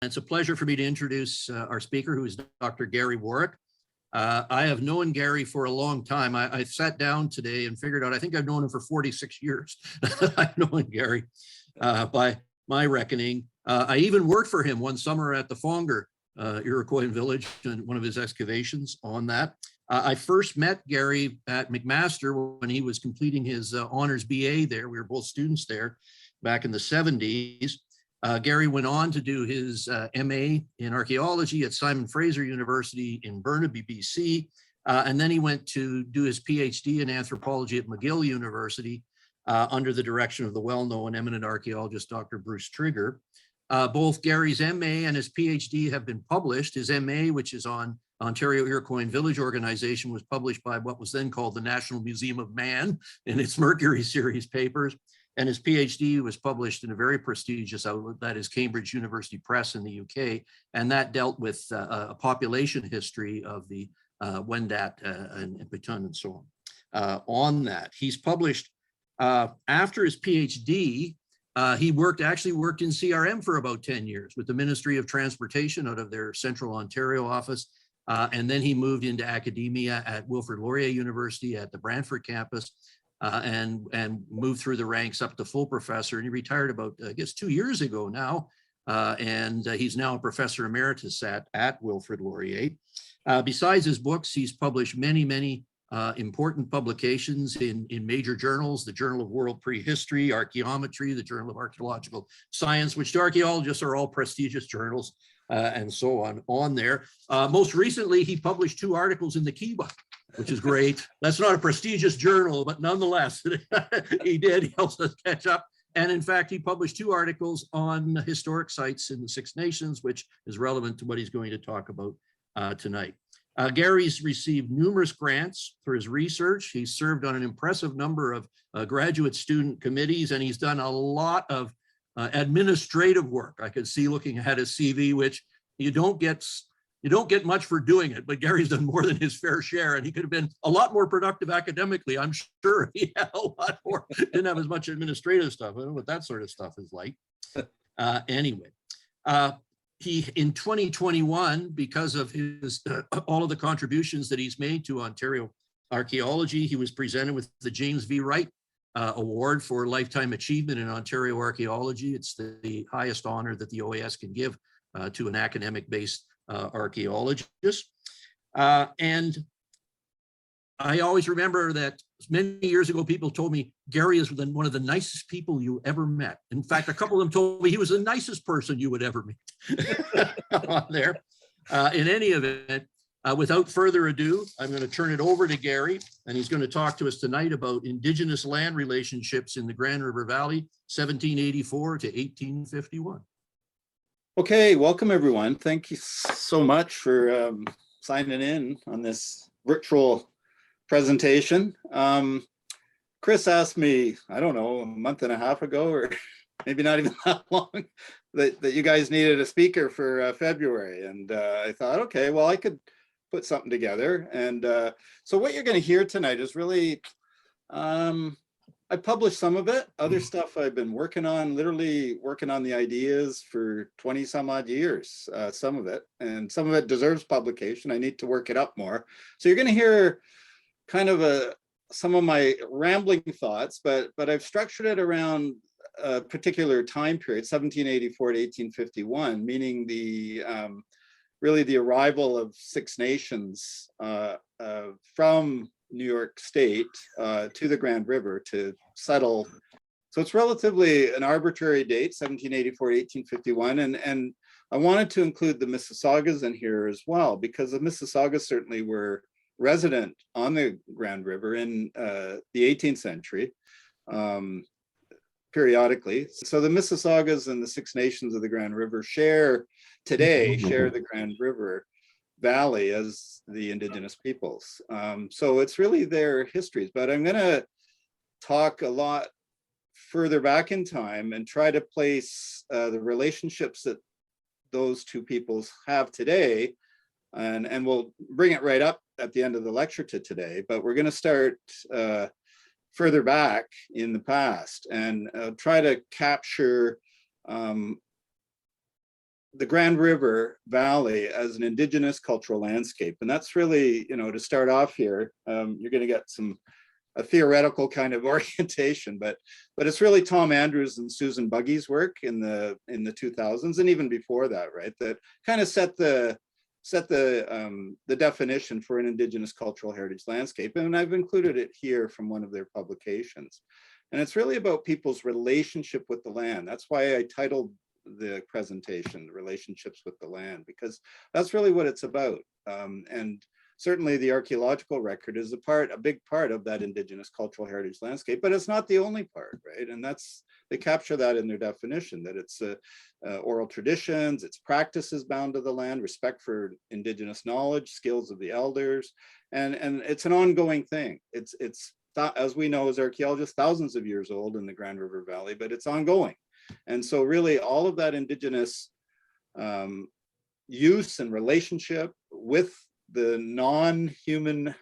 It's a pleasure for me to introduce our speaker, who is Dr. Gary Warrick. I have known Gary for a long time. I sat down today and figured out, I think I've known him for 46 years. I've known Gary by my reckoning. I even worked for him one summer at the Fonger Iroquois village and one of his excavations on that. I first met Gary at McMaster when he was completing his honors BA there. We were both students there back in the 70s. Gary went on to do his MA in archaeology at Simon Fraser University in Burnaby, BC. And then he went to do his PhD in anthropology at McGill University under the direction of the well-known eminent archaeologist, Dr. Bruce Trigger. Both Gary's MA and his PhD have been published. His MA, which is on Ontario Iroquois and Village Organization, was published by what was then called the National Museum of Man in its Mercury series papers. And his PhD was published in a very prestigious outlet, that is Cambridge University Press in the UK. And that dealt with a population history of the Wendat and Petun and so on that. He's published, after his PhD, he actually worked in CRM for about 10 years with the Ministry of Transportation out of their Central Ontario office. And then he moved into academia at Wilfred Laurier University at the Brantford campus. And moved through the ranks up to full professor. And he retired about, I guess, 2 years ago now. And he's now a professor emeritus at Wilfred Laurier. Besides his books, he's published many important publications in major journals: the Journal of World Prehistory, Archaeometry, the Journal of Archaeological Science, which to archaeologists are all prestigious journals, and so on there. Most recently, he published 2 articles in the Kiba, which is great. That's not a prestigious journal, but nonetheless, he did. He helps us catch up. And in fact, he published 2 articles on historic sites in the Six Nations, which is relevant to what he's going to talk about tonight. Gary's received numerous grants for his research. He's served on an impressive number of graduate student committees, and he's done a lot of administrative work. I could see looking at his CV, which you don't get much for doing it, but Gary's done more than his fair share, and he could have been a lot more productive academically. I'm sure he had a lot more, didn't have as much administrative stuff. I don't know what that sort of stuff is like. Anyway, he, in 2021, because of his all of the contributions that he's made to Ontario archaeology, he was presented with the James V. Wright Award for Lifetime Achievement in Ontario Archaeology. It's the highest honor that the OAS can give to an academic-based archaeologist. And I always remember that many years ago, people told me Gary is one of the nicest people you ever met. In fact, a couple of them told me he was the nicest person you would ever meet on there. In any event, without further ado, I'm going to turn it over to Gary, and he's going to talk to us tonight about Indigenous land relationships in the Grand River Valley, 1784 to 1851. Okay, welcome everyone. Thank you so much for signing in on this virtual presentation. Chris asked me, I don't know, a month and a half ago, or maybe not even that long, that you guys needed a speaker for February. And I thought, okay, well, I could put something together. And so what you're going to hear tonight is really, I published some of it. Other stuff I've been working on, literally working on the ideas for 20 some odd years, some of it, and some of it deserves publication. I need to work it up more. So you're going to hear kind of some of my rambling thoughts, but I've structured it around a particular time period, 1784 to 1851, meaning the really the arrival of Six Nations from New York State to the Grand River to settle. So it's relatively an arbitrary date, 1784 to 1851. And I wanted to include the Mississaugas in here as well, because the Mississaugas certainly were resident on the Grand River in the 18th century, periodically. So the Mississaugas and the Six Nations of the Grand River share the Grand River Valley as the Indigenous peoples. So it's really their histories, but I'm going to talk a lot further back in time and try to place the relationships that those two peoples have today, and we'll bring it right up at the end of the lecture to today, but we're going to start further back in the past and try to capture the Grand River Valley as an Indigenous cultural landscape. And that's really, to start off here, you're going to get a theoretical kind of orientation, but it's really Tom Andrews and Susan Buggy's work in the 2000s and even before that, right? That kind of set the definition for an Indigenous cultural heritage landscape. And I've included it here from one of their publications. And it's really about people's relationship with the land. That's why I titled the presentation, Relationships with the Land, because that's really what it's about. And certainly the archaeological record is a big part of that Indigenous cultural heritage landscape, but it's not the only part, right? And they capture that in their definition, that it's oral traditions, it's practices bound to the land, respect for Indigenous knowledge, skills of the elders, and it's an ongoing thing. It's as we know as archaeologists, thousands of years old in the Grand River Valley, but it's ongoing. And so really all of that Indigenous use and relationship with the non-human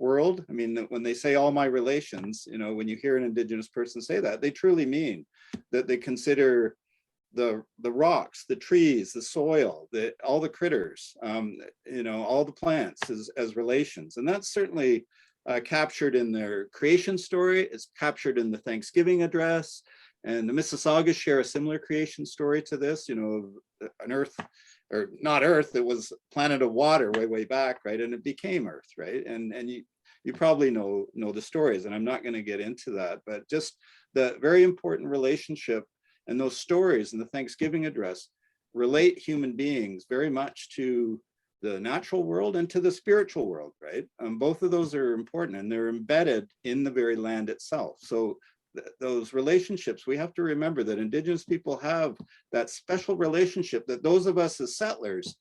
world. I mean, when they say all my relations, when you hear an Indigenous person say that, they truly mean that they consider the rocks, the trees, the soil, all the critters, all the plants as relations. And that's certainly captured in their creation story. It's captured in the Thanksgiving address. And the Mississaugas share a similar creation story to this, an earth, or not Earth, it was planet of water way back, right? And it became Earth, right? And you probably know the stories, and I'm not going to get into that, but just the very important relationship and those stories in the Thanksgiving address relate human beings very much to the natural world and to the spiritual world, right? Both of those are important, and they're embedded in the very land itself. So those relationships, we have to remember that Indigenous people have that special relationship that those of us as settlers,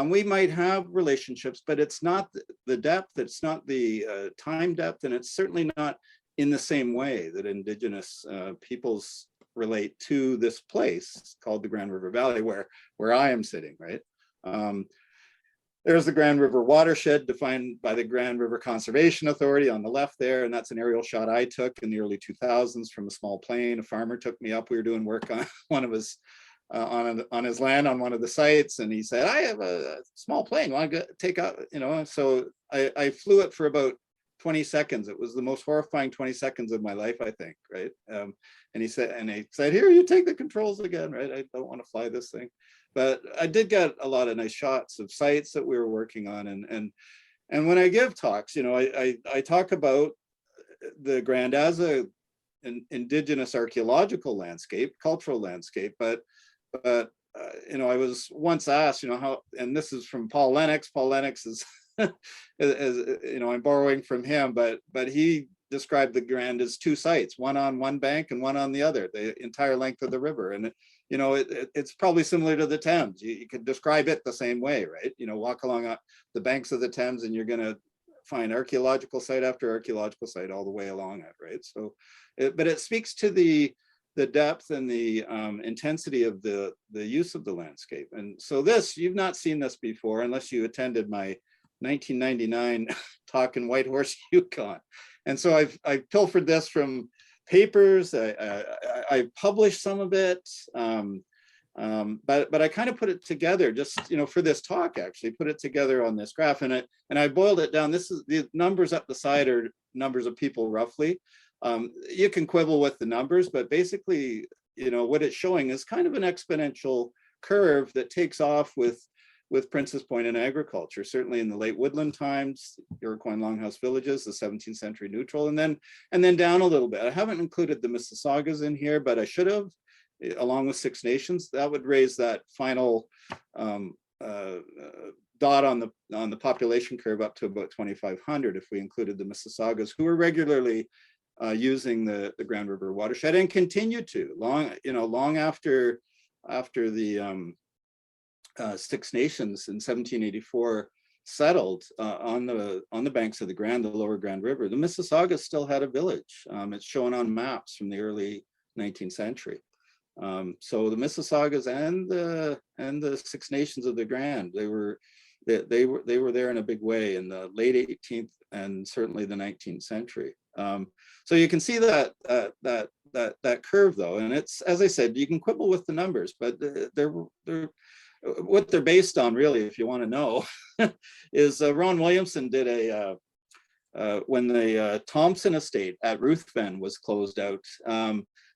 we might have relationships, but it's not the depth, it's not the time depth, and it's certainly not in the same way that Indigenous peoples relate to this place called the Grand River Valley, where I am sitting, right? There's the Grand River watershed defined by the Grand River Conservation Authority on the left there, and that's an aerial shot I took in the early 2000s from a small plane. A farmer took me up. We were doing work on one of his on his land on one of the sites, and he said, "I have a small plane. Want to take out?" So I flew it for about 20 seconds. It was the most horrifying 20 seconds of my life, I think, right? And he said, "Here, you take the controls again," right? I don't want to fly this thing. But I did get a lot of nice shots of sites that we were working on. And when I give talks, I talk about the Grand as an Indigenous archaeological landscape, cultural landscape. But I was once asked, how, and this is from Paul Lennox. Paul Lennox is, I'm borrowing from him, but he described the Grand as two sites, one on one bank and one on the other, the entire length of the river. And it's probably similar to the Thames. You could describe it the same way, right? Walk along the banks of the Thames and you're going to find archaeological site after archaeological site all the way along it, right? So, but it speaks to the depth and the intensity of the use of the landscape. And so you've not seen this before unless you attended my 1999 talk in Whitehorse, Yukon. And so I've pilfered this from papers. I published some of it, but I kind of put it together just for this talk. Actually, put it together on this graph, and I boiled it down. This is the numbers up the side are numbers of people roughly. You can quibble with the numbers, but basically, what it's showing is kind of an exponential curve that takes off with Princess Point and agriculture, certainly in the late woodland times, Iroquois and Longhouse villages, the 17th century neutral, and then down a little bit. I haven't included the Mississaugas in here, but I should have, along with Six Nations. That would raise that final dot on the population curve up to about 2,500 if we included the Mississaugas, who were regularly using the Grand River watershed and continue to long after the Six Nations in 1784 settled on the banks of the Grand, the lower Grand River. The Mississaugas still had a village. It's shown on maps from the early 19th century. So the Mississaugas and the Six Nations of the Grand, they were there in a big way in the late 18th and certainly the 19th century. So you can see that curve though, and it's, as I said, you can quibble with the numbers, but what they're based on, really, if you want to know, is Ron Williamson did when the Thompson estate at Ruthven was closed out.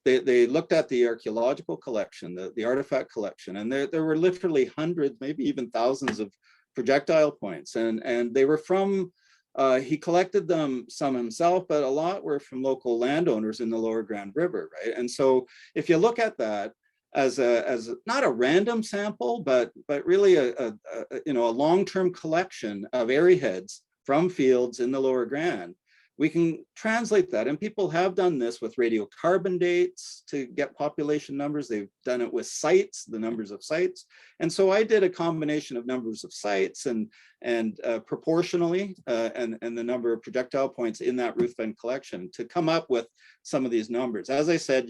They looked at the archaeological collection, the artifact collection, and there were literally hundreds, maybe even thousands of projectile points, and they were from, he collected them some himself, but a lot were from local landowners in the Lower Grand River, right? And so if you look at that as not a random sample, but really a long-term collection of area heads from fields in the Lower Grand, we can translate that. And people have done this with radiocarbon dates to get population numbers. They've done it with sites, the numbers of sites. And so I did a combination of numbers of sites and proportionally and the number of projectile points in that Ruthven collection to come up with some of these numbers. As I said,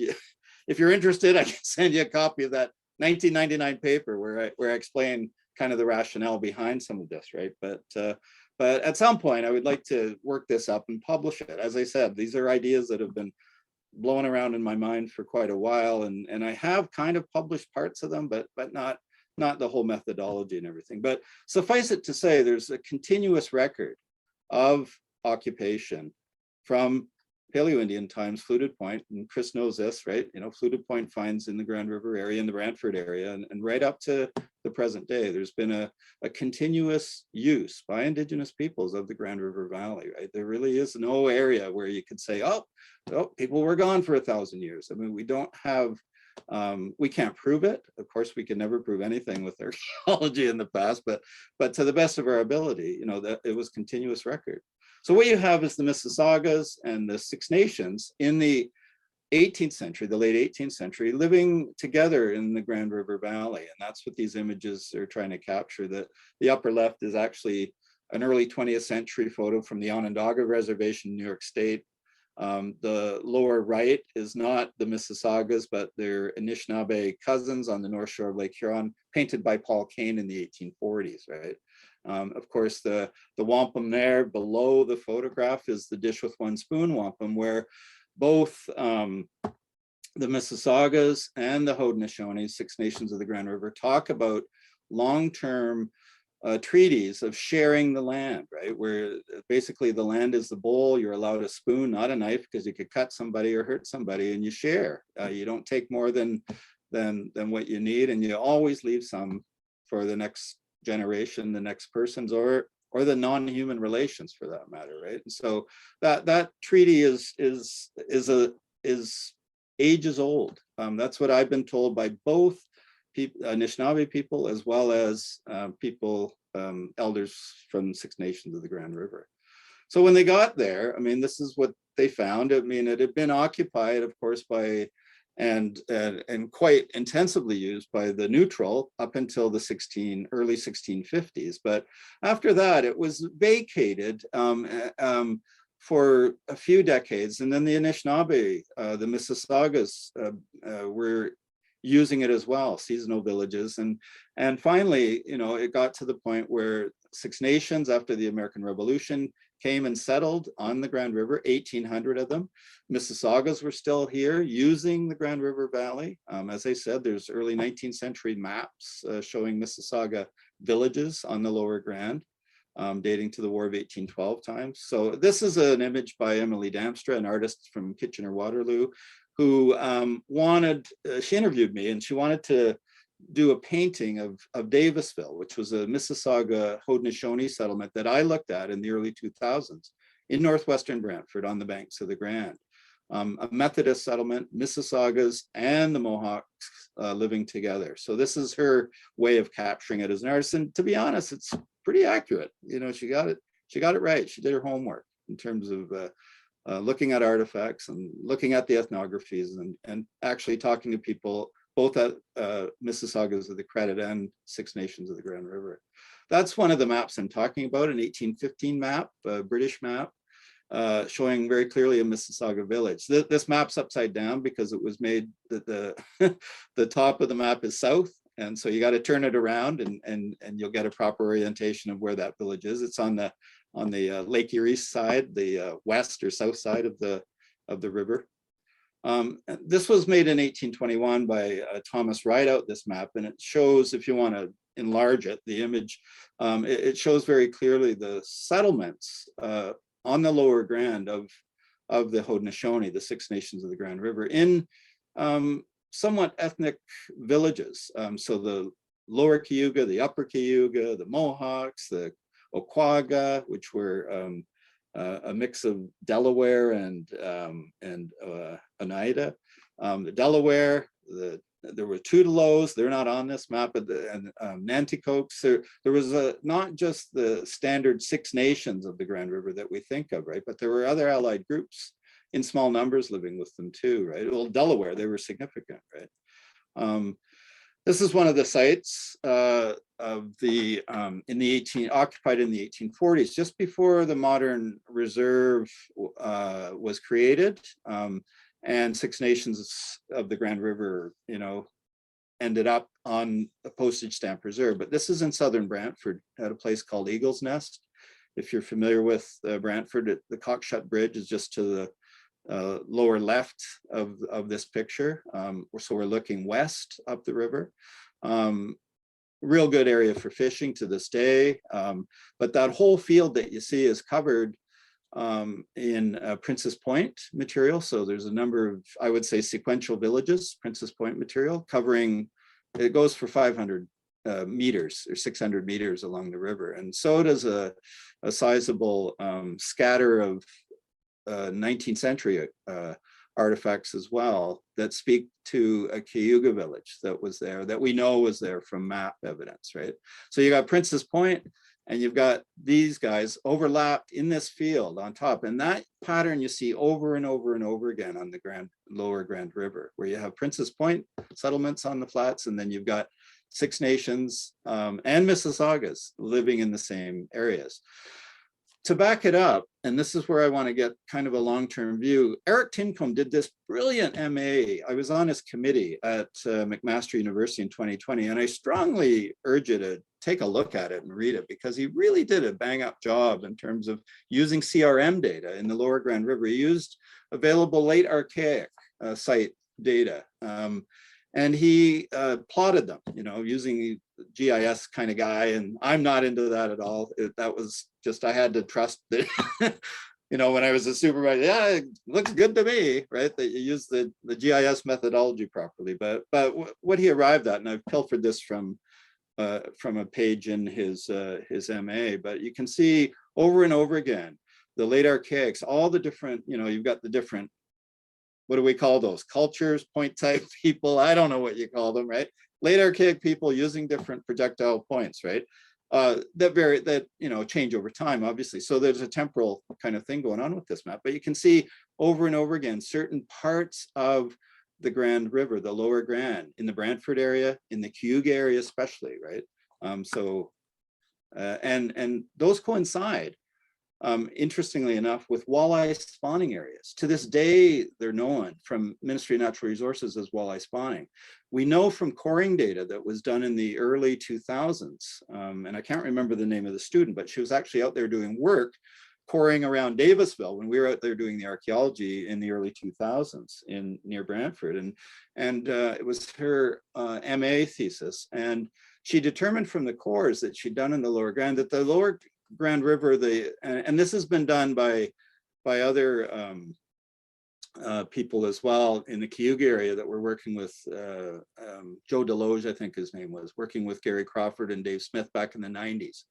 if you're interested, I can send you a copy of that 1999 paper where I explain kind of the rationale behind some of this, right? But at some point, I would like to work this up and publish it. As I said, these are ideas that have been blowing around in my mind for quite a while, and I have kind of published parts of them, but not the whole methodology and everything. But suffice it to say, there's a continuous record of occupation from Paleo-Indian times, Fluted Point, and Chris knows this, right? You know, Fluted Point finds in the Grand River area, in the Brantford area, and right up to the present day, there's been a continuous use by Indigenous peoples of the Grand River Valley, right? There really is no area where you could say, oh, people were gone for 1,000 years. I mean, we don't have, we can't prove it. Of course, we can never prove anything with archaeology in the past, but to the best of our ability, you know, that it was continuous record. So what you have is the Mississaugas and the Six Nations in the 18th century, the late 18th century, living together in the Grand River Valley. And that's what these images are trying to capture. The upper left is actually an early 20th century photo from the Onondaga Reservation in New York State. The lower right is not the Mississaugas, but their Anishinaabe cousins on the North Shore of Lake Huron, painted by Paul Kane in the 1840s, right? Of course, the wampum there below the photograph is the dish with one spoon wampum, where both the Mississaugas and the Haudenosaunee, Six Nations of the Grand River, talk about long-term treaties of sharing the land, right? Where basically the land is the bowl, you're allowed a spoon, not a knife, because you could cut somebody or hurt somebody, and you share. You don't take more than what you need, and you always leave some for the next generation, the next person's, or the non-human relations for that matter, right? And so that treaty is ages old. That's what I've been told by both Anishinaabe people as well as people, elders from Six Nations of the Grand River. So when they got there, I mean, this is what they found. I mean, it had been occupied, of course, by and quite intensively used by the neutral up until the early 1650s. But after that, it was vacated for a few decades. And then the Anishinaabe, the Mississaugas were using it as well, seasonal villages. And finally, you know, it got to the point where Six Nations after the American Revolution came and settled on the Grand River, 1,800 of them. Mississaugas were still here using the Grand River Valley. As I said, there's early 19th century maps showing Mississauga villages on the Lower Grand, dating to the War of 1812 times. So this is an image by Emily Damstra, an artist from Kitchener-Waterloo, who she interviewed me, and she wanted to do a painting of Davisville, which was a Mississauga Haudenosaunee settlement that I looked at in the early 2000s in northwestern Brantford on the banks of the Grand. A Methodist settlement, Mississaugas and the Mohawks living together. So this is her way of capturing it as an artist. And to be honest, it's pretty accurate. You know, she got it right. She did her homework in terms of looking at artifacts and looking at the ethnographies and actually talking to people both at Mississaugas of the Credit and Six Nations of the Grand River. That's one of the maps I'm talking about, an 1815 map, a British map, showing very clearly a Mississauga village. This map's upside down because it was made that the top of the map is south, and so you got to turn it around and you'll get a proper orientation of where that village is. It's on the Lake Erie side, the west or south side of the river. This was made in 1821 by Thomas Rideout, this map, and it shows, if you want to enlarge it, the image, it shows very clearly the settlements on the lower Grand of the Haudenosaunee, the Six Nations of the Grand River, in somewhat ethnic villages. So the Lower Cayuga, the Upper Cayuga, the Mohawks, the Oquaga, which were a mix of Delaware and Oneida. The Delaware, there were Tutelos, they're not on this map, but Nanticokes. There was not just the standard Six Nations of the Grand River that we think of, right? But there were other allied groups in small numbers living with them too, right? Well, Delaware, they were significant, right? This is one of the sites of the occupied in the 1840s, just before the modern reserve was created, and Six Nations of the Grand River, ended up on a postage stamp reserve. But this is in southern Brantford at a place called Eagle's Nest. If you're familiar with Brantford, the Cockshut Bridge is just to the lower left of this picture. So we're looking west up the river. Real good area for fishing to this day. But that whole field that you see is covered in Princess Point material. So there's a number of, I would say, sequential villages, Princess Point material, covering, it goes for 500 meters or 600 meters along the river. And so does a sizable scatter of 19th century artifacts as well that speak to a Cayuga village that was there, that we know was there from map evidence, right? So you got Princess Point and you've got these guys overlapped in this field on top. And that pattern you see over and over and over again on the lower Grand River, where you have Princess Point settlements on the flats, and then you've got Six Nations and Mississaugas living in the same areas. To back it up, and this is where I want to get kind of a long-term view, Eric Tincombe did this brilliant MA. I was on his committee at McMaster University in 2020, and I strongly urge you to take a look at it and read it, because he really did a bang-up job in terms of using CRM data in the lower Grand River. He used available late archaic site data, and he plotted them, using GIS kind of guy, and I'm not into that at all. That was just, I had to trust that, when I was a supervisor, yeah, it looks good to me, right? That you use the GIS methodology properly. But what he arrived at, and I've pilfered this from a page in his MA, but you can see over and over again, the late archaics, all the different, you've got the different, what do we call those? Cultures, point type people, I don't know what you call them, right? Late archaic people using different projectile points, right? That change over time, obviously. So there's a temporal kind of thing going on with this map, but you can see over and over again, certain parts of the Grand River, the lower Grand, in the Brantford area, in the Cayuga area especially, right? And those coincide, interestingly enough, with walleye spawning areas. To this day, they're known from Ministry of Natural Resources as walleye spawning. We know from coring data that was done in the early 2000s, and I can't remember the name of the student, but she was actually out there doing work coring around Davisville when we were out there doing the archaeology in the early 2000s near Brantford, and it was her MA thesis, and she determined from the cores that she'd done in the lower Grand that the lower Grand River, and this has been done by other people as well in the Cayuga area that we're working with. Joe Deloge, I think his name was, working with Gary Crawford and Dave Smith back in the 90s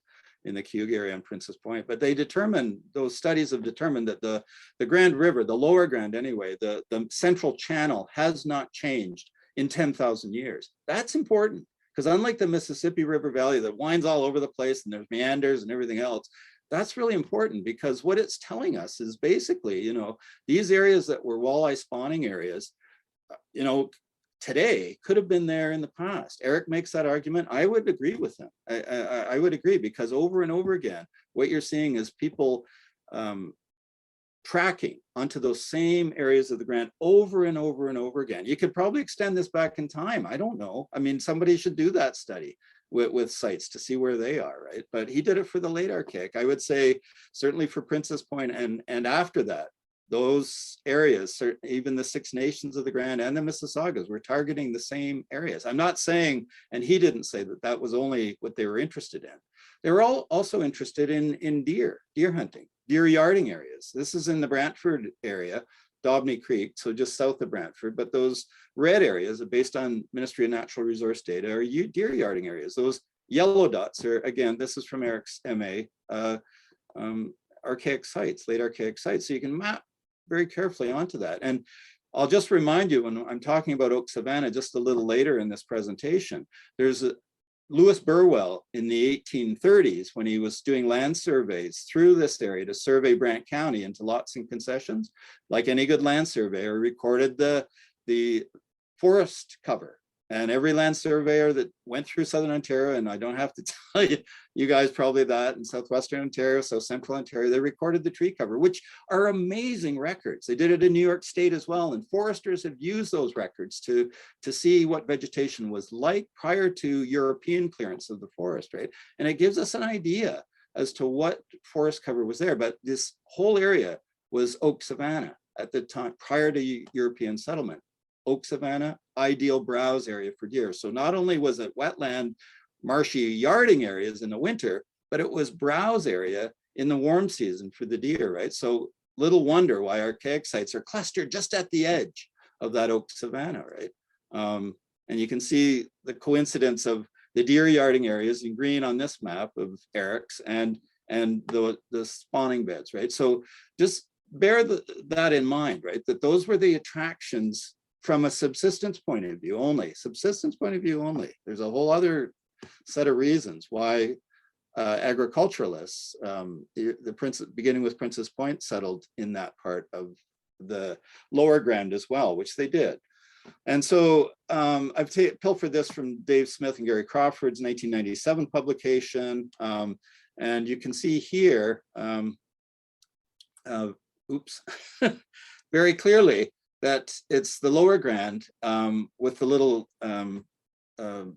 in the Cayuga area on Princess Point. But those studies have determined that the Grand River, the lower Grand anyway, the central channel has not changed in 10,000 years. That's important, because unlike the Mississippi River Valley that winds all over the place and there's meanders and everything else, that's really important, because what it's telling us is basically, these areas that were walleye spawning areas, today could have been there in the past. Eric makes that argument. I would agree with him. I would agree, because over and over again, what you're seeing is people tracking onto those same areas of the Grand over and over and over again. You could probably extend this back in time. I don't know. I mean, somebody should do that study with sites to see where they are, right? But he did it for the late archaic. I would say certainly for Princess Point and after that, those areas, even the Six Nations of the Grand and the Mississaugas, were targeting the same areas. I'm not saying, and he didn't say that that was only what they were interested in. They were all also interested in deer hunting, deer yarding areas. This is in the Brantford area, Dobney Creek, so just south of Brantford, but those red areas, based on Ministry of Natural Resource data, are deer yarding areas. Those yellow dots are, again, this is from Eric's MA, archaic sites, late archaic sites. So you can map very carefully onto that. And I'll just remind you, when I'm talking about Oak Savanna just a little later in this presentation, there's a Lewis Burwell in the 1830s, when he was doing land surveys through this area to survey Brant County into lots and concessions, like any good land surveyor, recorded the forest cover. And every land surveyor that went through Southern Ontario, and I don't have to tell you, you guys probably that, in Southwestern Ontario, South Central Ontario, they recorded the tree cover, which are amazing records. They did it in New York State as well. And foresters have used those records to see what vegetation was like prior to European clearance of the forest, right? And it gives us an idea as to what forest cover was there. But this whole area was oak savanna at the time, prior to European settlement. Oak savanna, ideal browse area for deer. So not only was it wetland, marshy yarding areas in the winter, but it was browse area in the warm season for the deer, right? So little wonder why archaic sites are clustered just at the edge of that oak savanna, right? And you can see the coincidence of the deer yarding areas in green on this map of Eric's and the spawning beds, right? So just bear that in mind, right? That those were the attractions from a subsistence point of view only, There's a whole other set of reasons why agriculturalists, beginning with Princess Point, settled in that part of the lower Grand as well, which they did. And so I've pilfered this from Dave Smith and Gary Crawford's 1997 publication. And you can see here, very clearly, that it's the lower Grand with the little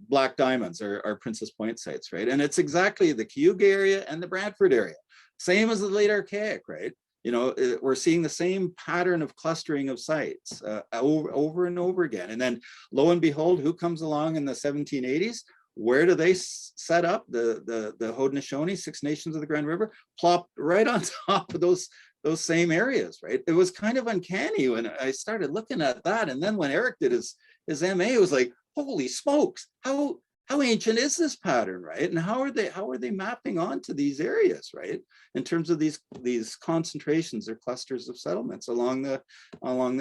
black diamonds are Princess Point sites, right? And it's exactly the Cayuga area and the Brantford area, same as the late archaic, right? You know, we're seeing the same pattern of clustering of sites over and over again. And then lo and behold, who comes along in the 1780s? Where do they set up? The Haudenosaunee, Six Nations of the Grand River, plopped right on top of those same areas, right? It was kind of uncanny when I started looking at that. And then when Eric did his MA, it was like, holy smokes, how ancient is this pattern, right? And how are they mapping onto these areas, right? In terms of these concentrations or clusters of settlements along the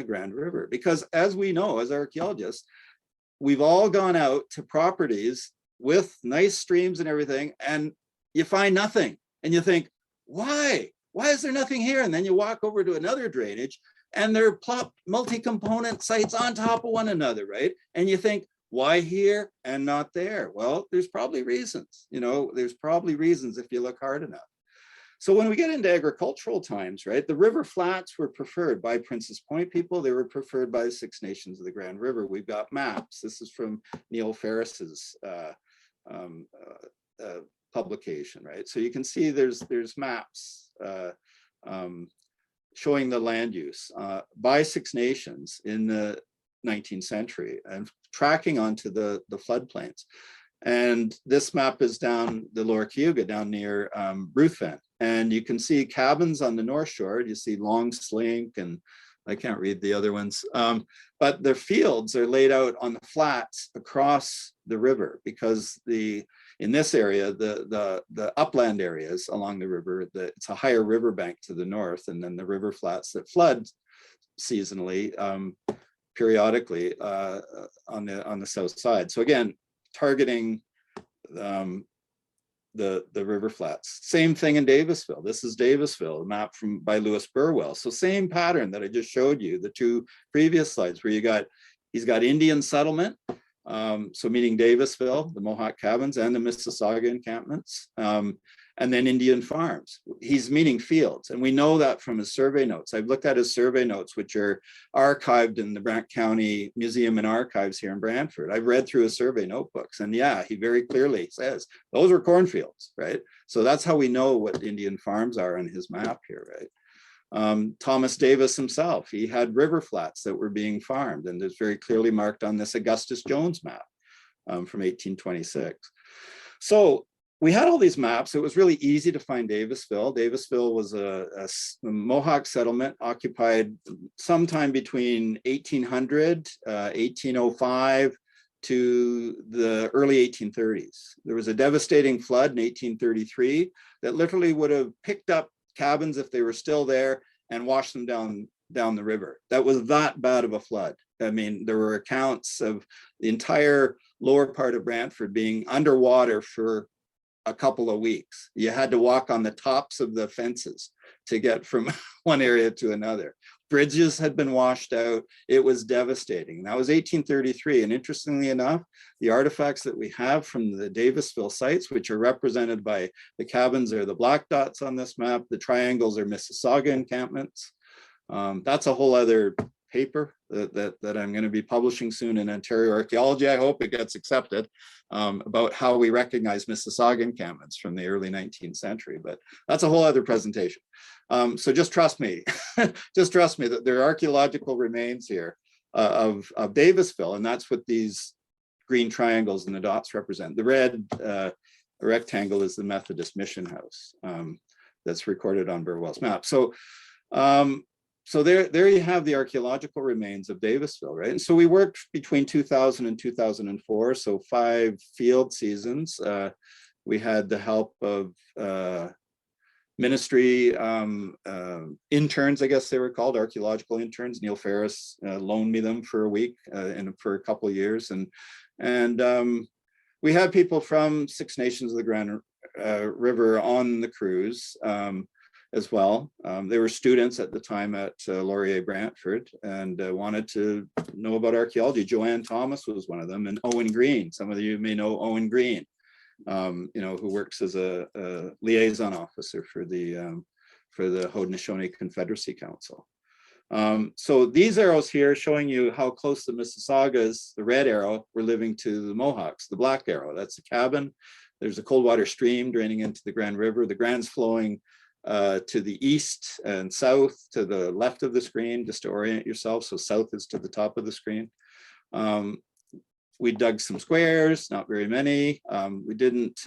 Grand River. Because as we know, as archaeologists, we've all gone out to properties with nice streams and everything, and you find nothing. And you think, why? Why is there nothing here? And then you walk over to another drainage and they're plopped multi-component sites on top of one another, right? And you think, why here and not there? Well, there's probably reasons, there's probably reasons if you look hard enough. So when we get into agricultural times, right, the river flats were preferred by Princess Point people. They were preferred by the Six Nations of the Grand River. We've got maps. This is from Neil Ferris's publication, right? So you can see there's maps showing the land use by Six Nations in the 19th century and tracking onto the floodplains. And this map is down the Lower Cayuga, down near Ruthven. And you can see cabins on the North Shore. You see Long Slink, and I can't read the other ones. But their fields are laid out on the flats across the river, because in this area, the upland areas along the river, it's a higher riverbank to the north, and then the river flats that flood seasonally, periodically on the south side. So again, targeting the river flats. Same thing in Davisville. This is Davisville, a map by Lewis Burwell. So same pattern that I just showed you, the two previous slides, where he's got Indian settlement, so meaning Davisville, the Mohawk cabins, and the Mississauga encampments, and then Indian farms. He's meaning fields, and we know that from his survey notes. I've looked at his survey notes, which are archived in the Brant County Museum and Archives here in Brantford. I've read through his survey notebooks, and yeah, he very clearly says those were cornfields, right? So that's how we know what Indian farms are on his map here, right? Thomas Davis himself, he had river flats that were being farmed, and it's very clearly marked on this Augustus Jones map from 1826. So we had all these maps. It was really easy to find Davisville. Davisville was a Mohawk settlement occupied sometime between 1800, 1805 to the early 1830s. There was a devastating flood in 1833 that literally would have picked up cabins if they were still there and washed them down the river. That was that bad of a flood. I mean, there were accounts of the entire lower part of Brantford being underwater for a couple of weeks. You had to walk on the tops of the fences to get from one area to another. Bridges had been washed out. It was devastating. That was 1833. And interestingly enough, the artifacts that we have from the Davisville sites, which are represented by the cabins, are the black dots on this map. The triangles are Mississauga encampments. That's a whole other paper that I'm going to be publishing soon in Ontario Archaeology. I hope it gets accepted, about how we recognize Mississauga encampments from the early 19th century, but that's a whole other presentation. So just trust me, just trust me that there are archaeological remains here of Davisville, and that's what these green triangles and the dots represent. The red rectangle is the Methodist Mission House that's recorded on Burwell's map. So there you have the archaeological remains of Davisville, right? And so we worked between 2000 and 2004, so 5 field seasons. We had the help of ministry interns, I guess they were called, archaeological interns. Neil Ferris loaned me them for a week and for a couple of years. And we had people from Six Nations of the Grand River on the cruise as well. They were students at the time at Laurier Brantford and wanted to know about archaeology. Joanne Thomas was one of them, and Owen Green. Some of you may know Owen Green, who works as a liaison officer for the Haudenosaunee Confederacy Council. So these arrows here showing you how close the Mississaugas, the red arrow, were living to the Mohawks. The black arrow, that's the cabin. There's a cold water stream draining into the Grand River. The Grand's flowing to the east and south, to the left of the screen, just to orient yourself. So south is to the top of the screen. We dug some squares, not very many. We didn't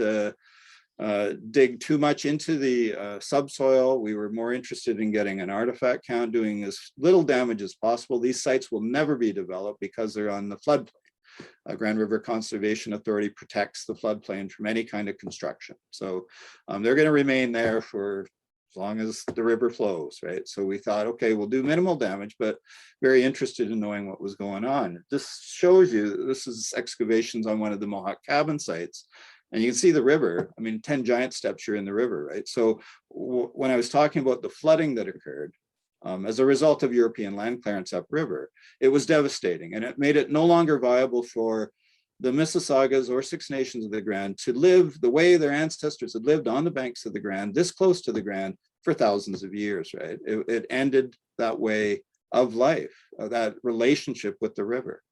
dig too much into the subsoil. We were more interested in getting an artifact count, doing as little damage as possible. These sites will never be developed because they're on the floodplain. Grand River Conservation Authority protects the floodplain from any kind of construction. So they're going to remain there for as long as the river flows, right? So we thought, okay, we'll do minimal damage, but very interested in knowing what was going on. This shows you, this is excavations on one of the Mohawk cabin sites. And you can see the river. I mean, 10 giant steps, you're in the river, right? So when I was talking about the flooding that occurred, as a result of European land clearance upriver, it was devastating, and it made it no longer viable for the Mississaugas or Six Nations of the Grand to live the way their ancestors had lived on the banks of the Grand, this close to the Grand, for thousands of years, right? It ended that way of life, that relationship with the river.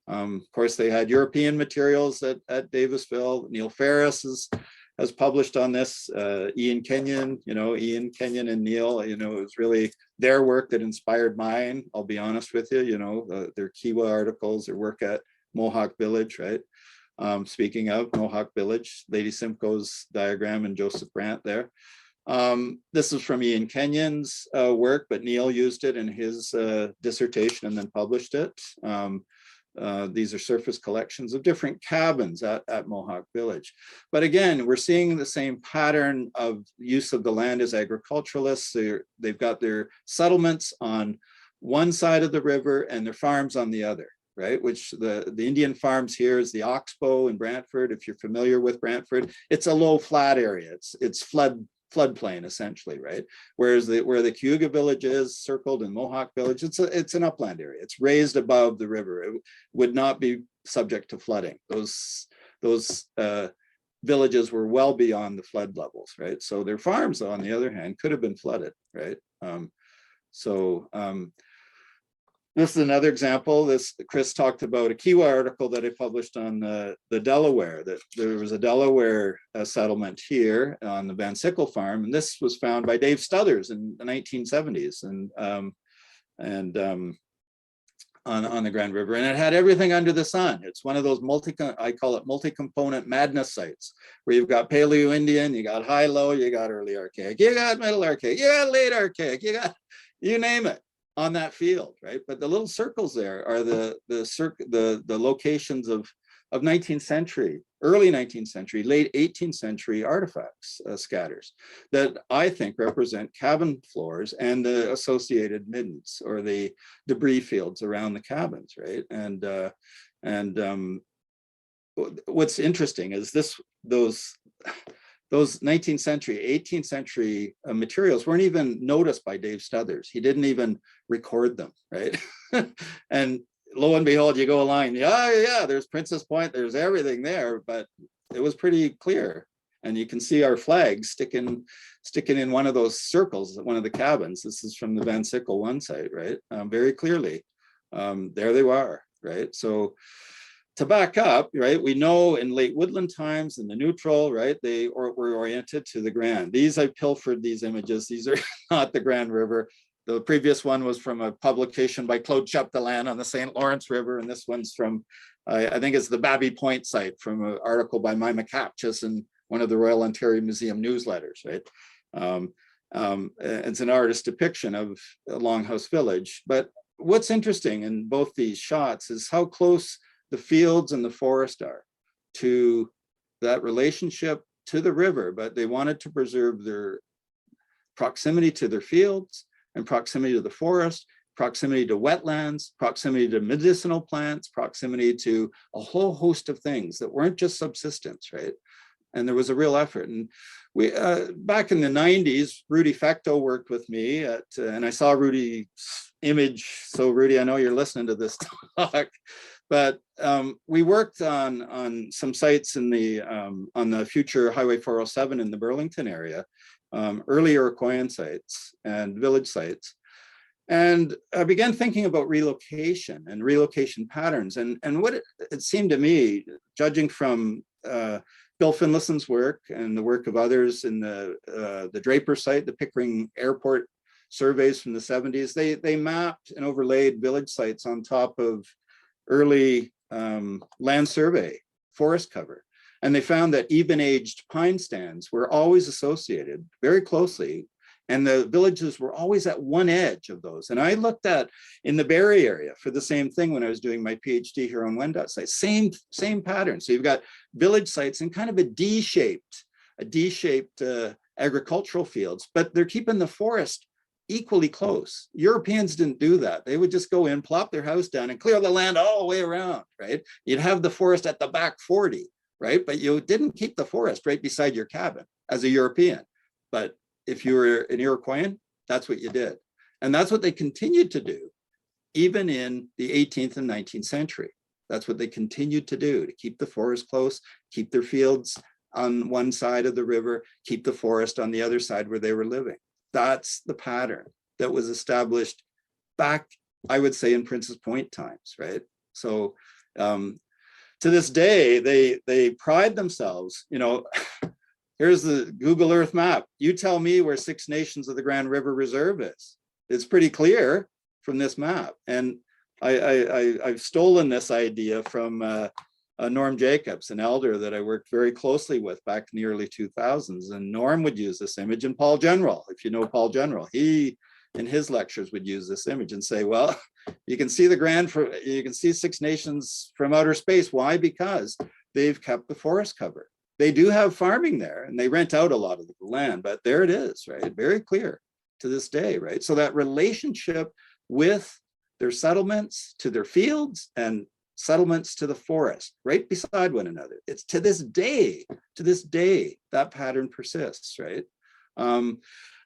Of course, they had European materials at Davisville. Neil Ferris has published on this. Ian Kenyon, Ian Kenyon and Neil, it was really their work that inspired mine. I'll be honest with you, their Kiwa articles, their work at Mohawk Village, right? Speaking of Mohawk Village, Lady Simcoe's diagram and Joseph Brandt there. This is from Ian Kenyon's work, but Neil used it in his dissertation and then published it. These are surface collections of different cabins at Mohawk Village. But again, we're seeing the same pattern of use of the land as agriculturalists. They've got their settlements on one side of the river and their farms on the other, right? Which the Indian farms here is the Oxbow in Brantford. If you're familiar with Brantford, it's a low flat area. It's floodplain essentially, right? Whereas where the Cayuga village is circled in Mohawk Village, it's an upland area. It's raised above the river. It would not be subject to flooding. Those villages were well beyond the flood levels, right? So their farms, on the other hand, could have been flooded, right? This is another example. Chris talked about a Kiwa article that I published on the Delaware, that there was a Delaware settlement here on the Van Sickle farm, and this was found by Dave Stuthers in the 1970s, and on the Grand River, and it had everything under the sun. It's one of those I call it multi-component madness sites, where you've got Paleo-Indian, you got high-low, you got early archaic, you got middle archaic, you got late archaic, you got, you name it, on that field, right? But the little circles there are the locations of 19th century, early 19th century, late 18th century artifacts, scatters, that I think represent cabin floors and the associated middens, or the debris fields around the cabins, right? And what's interesting is those 19th century, 18th century materials weren't even noticed by Dave Stuthers. He didn't even record them, right? And lo and behold, you go along, yeah, there's Princess Point, there's everything there, but it was pretty clear. And you can see our flags sticking in one of those circles at one of the cabins. This is from the Van Sickle 1 site, right? Very clearly, there they were, right? So to back up, right, we know in late woodland times in the neutral, right, they were oriented to the Grand. I pilfered these images. These are not the Grand River. The previous one was from a publication by Claude Chapdelaine on the St. Lawrence River, and this one's from, I think it's the Babby Point site, from an article by Mima Capchus in one of the Royal Ontario Museum newsletters, right? It's an artist depiction of a Longhouse Village. But what's interesting in both these shots is how close the fields and the forest are to that relationship to the river, but they wanted to preserve their proximity to their fields and proximity to the forest, proximity to wetlands, proximity to medicinal plants, proximity to a whole host of things that weren't just subsistence, right? And there was a real effort. And we, back in the 90s, Rudy Fecto worked with me and I saw Rudy's image. So Rudy, I know you're listening to this talk, but we worked on some sites in on the future Highway 407 in the Burlington area, early Iroquoian sites and village sites. And I began thinking about relocation and relocation patterns. And what it seemed to me, judging from Bill Finlayson's work and the work of others in the Draper site, the Pickering Airport surveys from the 70s, they mapped and overlaid village sites on top of early land survey forest cover. And they found that even-aged pine stands were always associated very closely, and the villages were always at one edge of those. And I looked at in the Barrie area for the same thing when I was doing my PhD here on Wendat site, same pattern. So you've got village sites in kind of a D-shaped agricultural fields, but they're keeping the forest equally close. Europeans didn't do that. They would just go in, plop their house down and clear the land all the way around, right? You'd have the forest at the back 40, right? But you didn't keep the forest right beside your cabin as a European. But if you were an Iroquoian, that's what you did. And that's what they continued to do, even in the 18th and 19th century. That's what they continued to do, to keep the forest close, keep their fields on one side of the river, keep the forest on the other side where they were living. That's the pattern that was established back, I would say, in Princess Point times, right? So to this day, they pride themselves, you know, here's the Google Earth map. You tell me where Six Nations of the Grand River Reserve is. It's pretty clear from this map. And I've stolen this idea from Norm Jacobs, an elder that I worked very closely with back in the early 2000s. And Norm would use this image, and Paul General, if you know Paul General, he in his lectures would use this image and say, well, you can see you can see Six Nations from outer space. Why? Because they've kept the forest cover. They do have farming there and they rent out a lot of the land, but there it is, right? Very clear to this day, right? So that relationship with their settlements to their fields and settlements to the forest, right beside one another. It's to this day, that pattern persists, right?